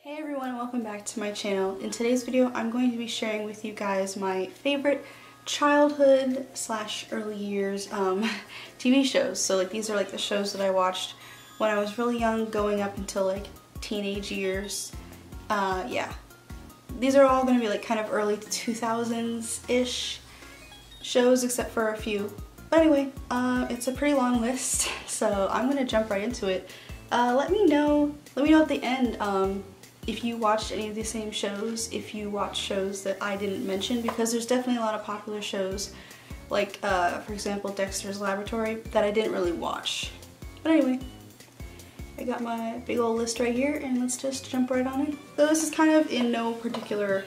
Hey everyone, and welcome back to my channel. In today's video, I'm going to be sharing with you guys my favorite childhood / early years TV shows. So like these are like the shows that I watched when I was really young, going up until like teenage years. Yeah. These are all going to be like kind of early 2000s-ish shows, except for a few. But anyway, it's a pretty long list, so I'm going to jump right into it. Let me know at the end if you watched any of the same shows, if you watched shows that I didn't mention, because there's definitely a lot of popular shows, like for example Dexter's Laboratory, that I didn't really watch. But anyway, I got my big old list right here, and let's just jump right on in. So this is kind of in no particular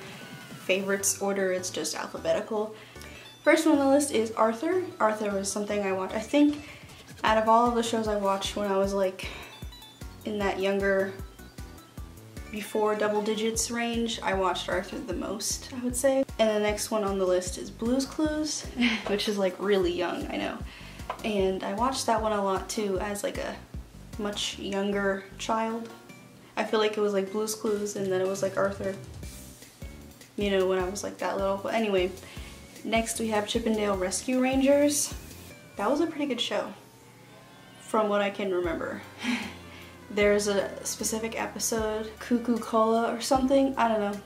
favorites order, it's just alphabetical. First one on the list is Arthur. Arthur was something I watched. I think out of all of the shows I watched when I was like in that younger, before double digits range, I watched Arthur the most, I would say. And the next one on the list is Blue's Clues, which is like really young, I know. And I watched that one a lot too as like a much younger child. I feel like it was like Blue's Clues and then it was like Arthur, you know, when I was like that little. But anyway, next we have Chippendale Rescue Rangers. That was a pretty good show, from what I can remember. There's a specific episode, Cuckoo Cola or something, I don't know.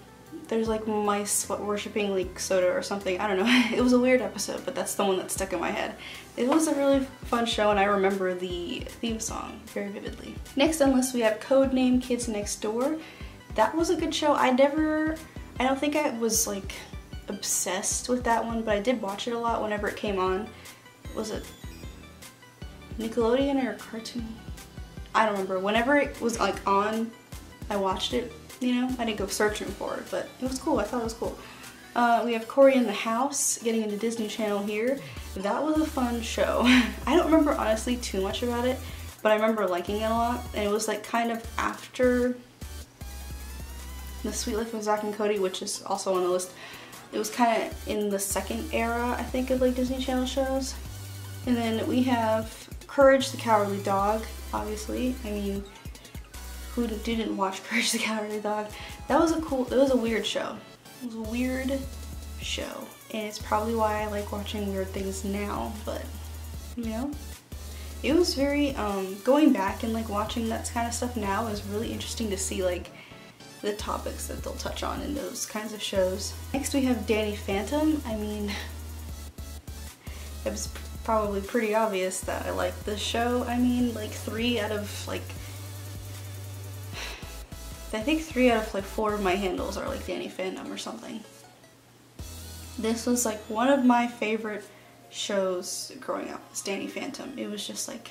There's like mice worshipping like soda or something, I don't know. It was a weird episode, but that's the one that stuck in my head. It was a really fun show and I remember the theme song very vividly. Next on the list we have Codename Kids Next Door. That was a good show. I don't think I was like obsessed with that one, but I did watch it a lot whenever it came on. Was it Nickelodeon or Cartoon? I don't remember. Whenever it was like on, I watched it, you know? I didn't go searching for it, but it was cool. I thought it was cool. We have Cory in the House, getting into Disney Channel here. That was a fun show. I don't remember honestly too much about it, but I remember liking it a lot. And it was like kind of after The Sweet Life of Zack and Cody, which is also on the list. It was kind of in the second era, I think, of like Disney Channel shows. And then we have Courage the Cowardly Dog. Obviously, I mean, who didn't watch Courage the Cowardly Dog? It was a weird show. It was a weird show, and it's probably why I like watching weird things now, but, you know, it was very, going back and like watching that kind of stuff now is really interesting to see like the topics that they'll touch on in those kinds of shows. Next we have Danny Phantom. I mean, it was probably pretty obvious that I like this show. I mean, like 3 out of like, I think 3 out of like 4 of my handles are like Danny Phantom or something. This was like one of my favorite shows growing up, was Danny Phantom. It was just like,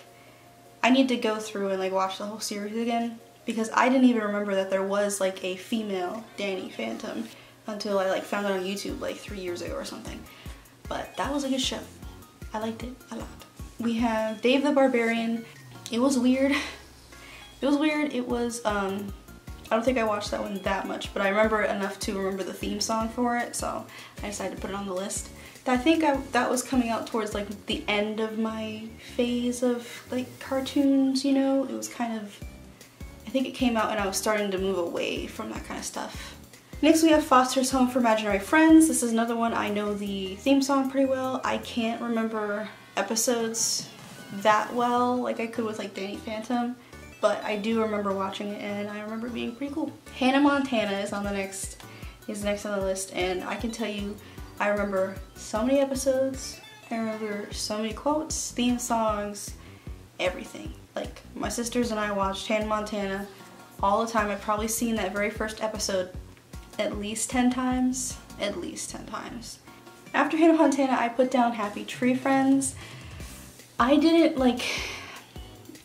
I need to go through and like watch the whole series again, because I didn't even remember that there was like a female Danny Phantom until I like found it on YouTube like 3 years ago or something. But that was a good show. I liked it a lot. We have Dave the Barbarian. It was weird. It was weird. It was, I don't think I watched that one that much, but I remember enough to remember the theme song for it, so I decided to put it on the list. I think that was coming out towards like the end of my phase of like cartoons, you know? It was kind of, I think it came out and I was starting to move away from that kind of stuff. Next we have Foster's Home for Imaginary Friends. This is another one I know the theme song pretty well. I can't remember episodes that well like I could with like Danny Phantom, but I do remember watching it and I remember it being pretty cool. Hannah Montana is next on the list, and I can tell you I remember so many episodes. I remember so many quotes, theme songs, everything. Like my sisters and I watched Hannah Montana all the time. I've probably seen that very first episode at least 10 times, at least 10 times. After Hannah Montana, I put down Happy Tree Friends. I didn't like,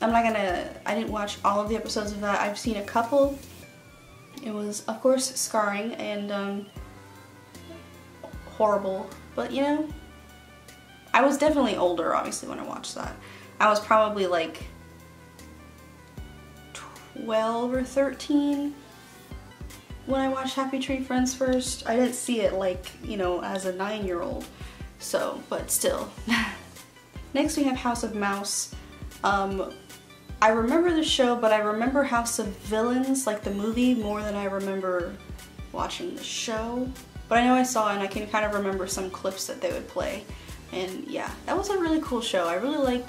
I didn't watch all of the episodes of that. I've seen a couple. It was, of course, scarring and horrible, but you know, I was definitely older, obviously, when I watched that. I was probably like 12 or 13. When I watched Happy Tree Friends first. I didn't see it like, you know, as a 9-year-old, so, but still. Next we have House of Mouse. I remember the show, but I remember House of Villains, like the movie, more than I remember watching the show. But I know I saw it and I can kind of remember some clips that they would play. And yeah, that was a really cool show. I really like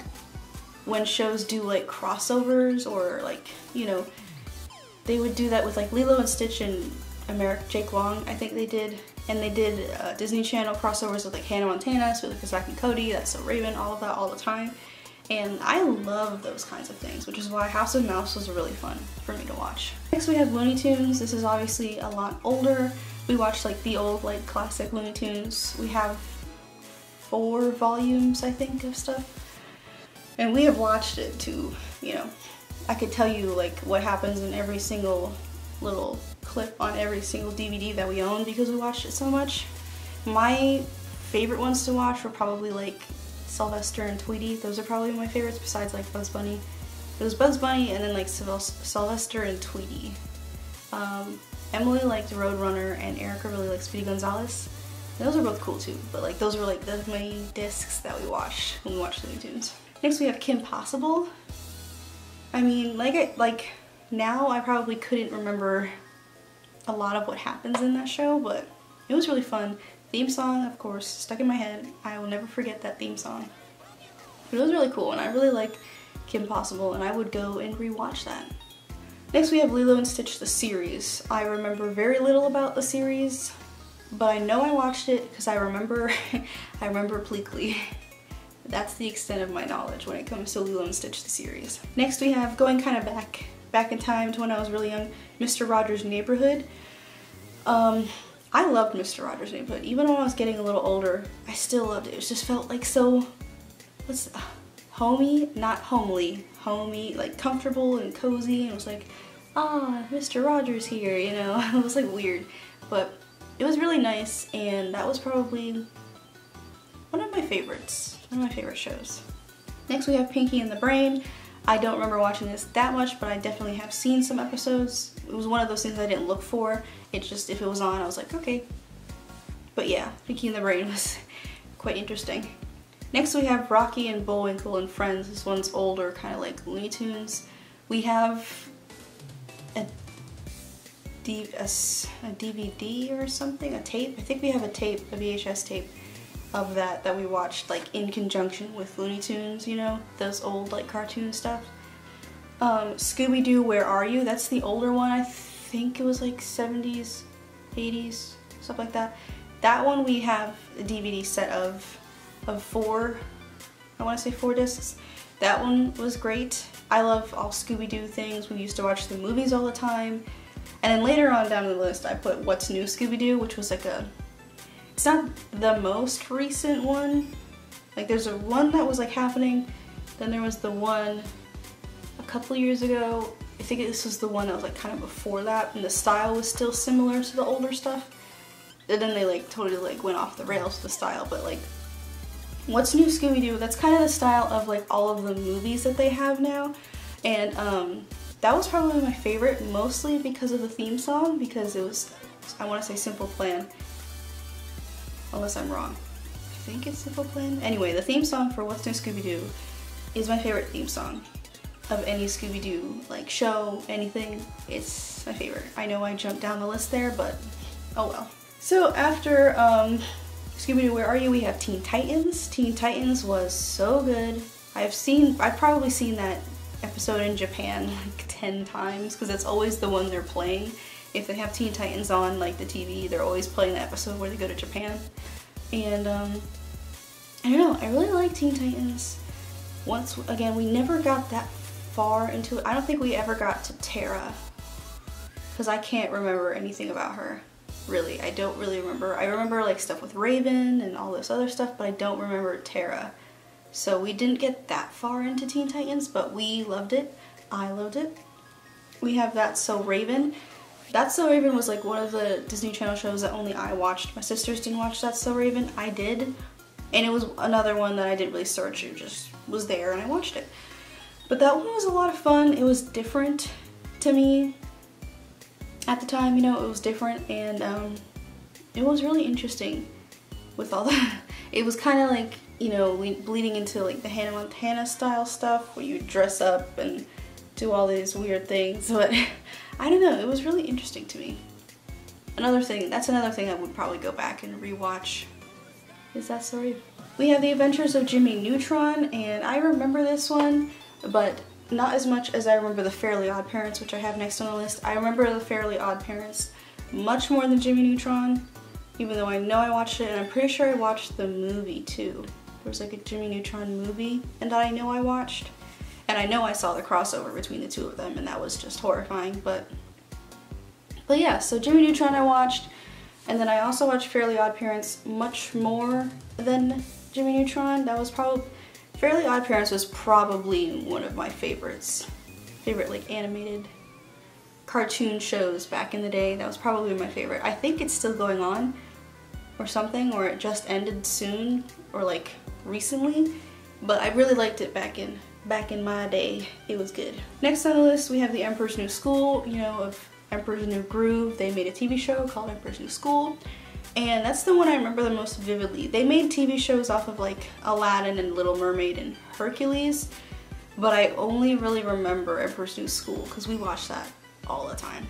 when shows do like crossovers, or like, you know, they would do that with like Lilo and Stitch and Jake Long, I think they did. And they did Disney Channel crossovers with like Hannah Montana, so like Zack and Cody, That's So Raven, all of that all the time. And I love those kinds of things, which is why House of Mouse was really fun for me to watch. Next we have Looney Tunes. This is obviously a lot older. We watched like the old like classic Looney Tunes. We have 4 volumes, I think, of stuff. And we have watched it to, you know, I could tell you like what happens in every single little clip on every single DVD that we own because we watched it so much. My favorite ones to watch were probably like Sylvester and Tweety. Those are probably my favorites besides like Bugs Bunny. It was Bugs Bunny and then like Sylvester and Tweety. Emily liked Roadrunner and Erica really liked Speedy Gonzales. Those are both cool too, but like those were like the main discs that we watched when we watched Looney Tunes. Next we have Kim Possible. I mean, like now I probably couldn't remember a lot of what happens in that show, but it was really fun. Theme song, of course, stuck in my head. I will never forget that theme song. But it was really cool, and I really like Kim Possible, and I would go and rewatch that. Next we have Lilo and Stitch the series. I remember very little about the series, but I know I watched it because I remember I remember Pleakley. That's the extent of my knowledge when it comes to Lilo and Stitch the series. Next we have, going kind of back in time to when I was really young, Mr. Rogers' Neighborhood. I loved Mr. Rogers' Neighborhood. Even when I was getting a little older, I still loved it. It just felt like so, homey, not homely, homey, like comfortable and cozy, and it was like, ah, Mr. Rogers here, you know. It was like weird, but it was really nice, and that was probably one of my favorites, one of my favorite shows. Next we have Pinky and the Brain. I don't remember watching this that much, but I definitely have seen some episodes. It was one of those things I didn't look for. It's just, if it was on, I was like, okay. But yeah, Pinky and the Brain was quite interesting. Next we have Rocky and Bullwinkle and Friends. This one's older, kind of like Looney Tunes. We have a DVD or something, a tape. I think we have a tape, a VHS tape of that we watched like in conjunction with Looney Tunes, you know, those old like cartoon stuff. Scooby Doo, Where Are You? That's the older one. I think it was like 70s, 80s, stuff like that. That one we have a DVD set of 4, I want to say 4 discs. That one was great. I love all Scooby Doo things. We used to watch the movies all the time. And then later on down the list I put What's New Scooby Doo, which was like it's not the most recent one. Like there's a one that was like happening, then there was the one a couple years ago. I think this was the one that was like kind of before that, and the style was still similar to the older stuff. And then they like totally like went off the rails with the style, but like What's New Scooby Doo, that's kind of the style of like all of the movies that they have now. And that was probably my favorite, mostly because of the theme song, because it was, I want to say Simple Plan. Unless I'm wrong. I think it's Simple Plan. Anyway, the theme song for What's New Scooby Doo is my favorite theme song of any Scooby Doo like show, anything. It's my favorite. I know I jumped down the list there, but oh well. So after Scooby Doo, Where Are You? We have Teen Titans. Teen Titans was so good. I've probably seen that episode in Japan like 10 times because that's always the one they're playing. If they have Teen Titans on like the TV, they're always playing the episode where they go to Japan. And I don't know, I really like Teen Titans. Once again, we never got that far into it. I don't think we ever got to Tara, because I can't remember anything about her. Really, I don't really remember. I remember like stuff with Raven and all this other stuff, but I don't remember Tara. So we didn't get that far into Teen Titans, but we loved it. I loved it. We have That's So Raven. That's So Raven was like one of the Disney Channel shows that only I watched. My sisters didn't watch That's So Raven. I did. And it was another one that I didn't really search. It just was there and I watched it. But that one was a lot of fun. It was different to me at the time, you know, it was different, and it was really interesting with all that. It was kind of like, you know, bleeding into like the Hannah Montana style stuff where you dress up and do all these weird things, but I don't know, it was really interesting to me. That's another thing I would probably go back and rewatch. Is that so Raven? We have The Adventures of Jimmy Neutron, and I remember this one, but not as much as I remember the Fairly Odd Parents, which I have next on the list. I remember the Fairly Odd Parents much more than Jimmy Neutron, even though I know I watched it, and I'm pretty sure I watched the movie too. There was like a Jimmy Neutron movie, and I know I watched, and I know I saw the crossover between the two of them, and that was just horrifying, but yeah, so Jimmy Neutron I watched, and then I also watched Fairly Odd Parents much more than Jimmy Neutron. That was probably, Fairly Odd Parents was probably one of my favorite like animated cartoon shows back in the day. That was probably my favorite. I think it's still going on or something, or it just ended soon or like recently, but I really liked it back in my day. It was good. Next on the list we have The Emperor's New School, you know, of Emperor's New Groove. They made a TV show called Emperor's New School, and that's the one I remember the most vividly. They made TV shows off of like Aladdin and Little Mermaid and Hercules, but I only really remember Emperor's New School because we watched that all the time.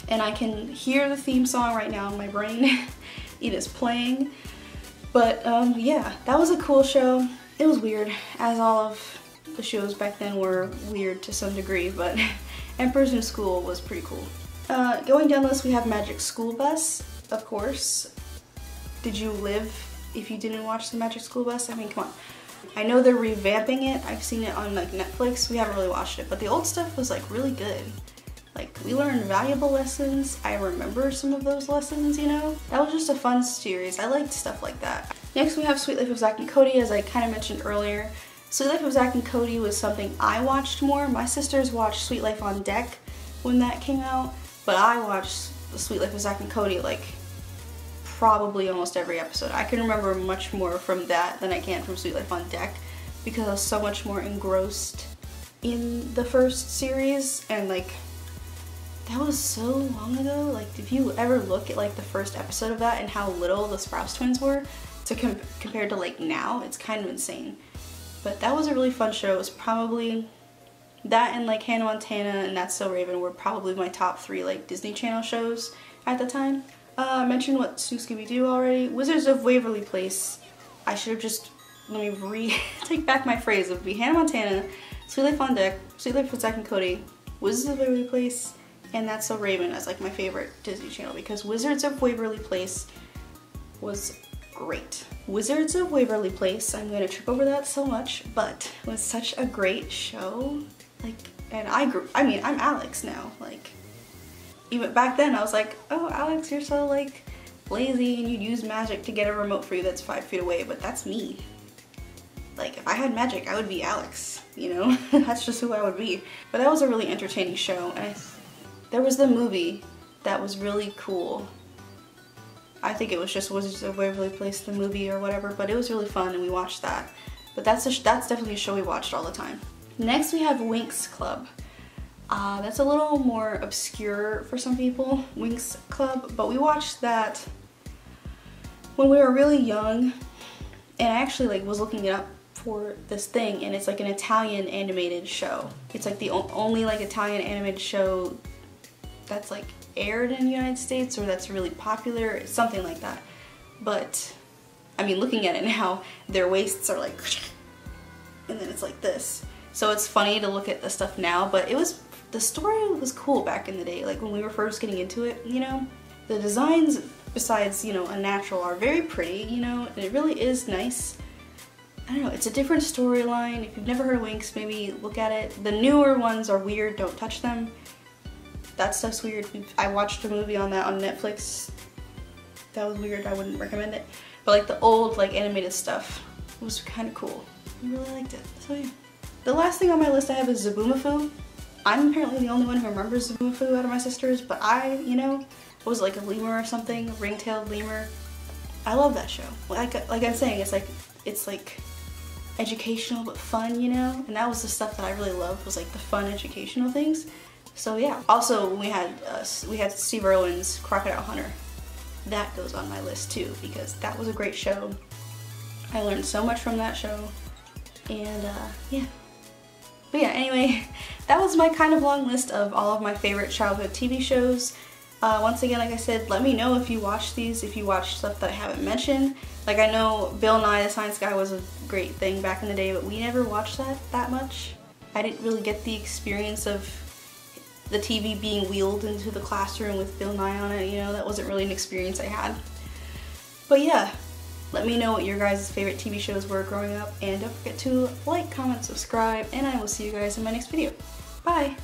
And I can hear the theme song right now in my brain. It is playing. But yeah, that was a cool show. It was weird, as all of the shows back then were weird to some degree, but Emperor's New School was pretty cool. Going down the list we have Magic School Bus, of course. Did you live if you didn't watch the Magic School Bus? I mean, come on. I know they're revamping it. I've seen it on like Netflix. We haven't really watched it, but the old stuff was like really good. Like, we learned valuable lessons. I remember some of those lessons, you know? That was just a fun series. I liked stuff like that. Next we have Sweet Life of Zack and Cody, as I kind of mentioned earlier. Sweet Life of Zack and Cody was something I watched more. My sisters watched Sweet Life on Deck when that came out, but I watched the Sweet Life of Zack and Cody like probably almost every episode. I can remember much more from that than I can from Sweet Life on Deck because I was so much more engrossed in the first series, and like, that was so long ago. Like, if you ever look at like the first episode of that and how little the Sprouse twins were to compared to like now, it's kind of insane. But that was a really fun show. It was probably that, and like Hannah Montana and That's So Raven were probably my top 3 like Disney Channel shows at the time. I mentioned what Scooby Doo already. Wizards of Waverly Place. I should have just, let me take back my phrase. It would be Hannah Montana, Sweet Life on Deck, Sweet Life with Zack and Cody, Wizards of Waverly Place, and That's So Raven as like my favorite Disney Channel, because Wizards of Waverly Place was great. Wizards of Waverly Place, I'm gonna trip over that so much, but it was such a great show. Like, and I mean, I'm Alex now. Like, even back then I was like, oh Alex, you're so like lazy and you'd use magic to get a remote for you that's 5 feet away, but that's me. Like, if I had magic, I would be Alex, you know? That's just who I would be. But that was a really entertaining show, and there was the movie that was really cool. I think it was just Wizards of Waverly Place, the movie or whatever, but it was really fun and we watched that. But that's definitely a show we watched all the time. Next we have Winx Club. That's a little more obscure for some people, Winx Club, but we watched that when we were really young, and I actually like was looking it up for this thing, and it's like an Italian animated show. It's like the only like Italian animated show that's like aired in the United States, or that's really popular, something like that. But I mean, looking at it now, their waists are like, and then it's like this. So it's funny to look at the stuff now, but the story was cool back in the day, like when we were first getting into it, you know? The designs, besides, you know, unnatural, are very pretty, you know, and it really is nice. I don't know, it's a different storyline. If you've never heard of Winx, maybe look at it. The newer ones are weird, don't touch them. That stuff's weird. I watched a movie on that on Netflix. That was weird, I wouldn't recommend it. But like the old like animated stuff was kind of cool. I really liked it, so yeah. The last thing on my list I have is Zoboomafoo. I'm apparently the only one who remembers Zoboomafoo out of my sisters, but I, you know, was like a lemur or something, a ring-tailed lemur. I love that show. Like I'm saying, it's like educational but fun, you know? And that was the stuff that I really loved, was like the fun educational things. So yeah. Also, we had Steve Irwin's Crocodile Hunter. That goes on my list too, because that was a great show. I learned so much from that show, and yeah. But yeah, anyway, that was my kind of long list of all of my favorite childhood TV shows. Once again, like I said, let me know if you watch these, if you watch stuff that I haven't mentioned. Like, I know Bill Nye the Science Guy was a great thing back in the day, but we never watched that much. I didn't really get the experience of the TV being wheeled into the classroom with Bill Nye on it, you know, that wasn't really an experience I had. But yeah, let me know what your guys' favorite TV shows were growing up, and don't forget to like, comment, subscribe, and I will see you guys in my next video. Bye!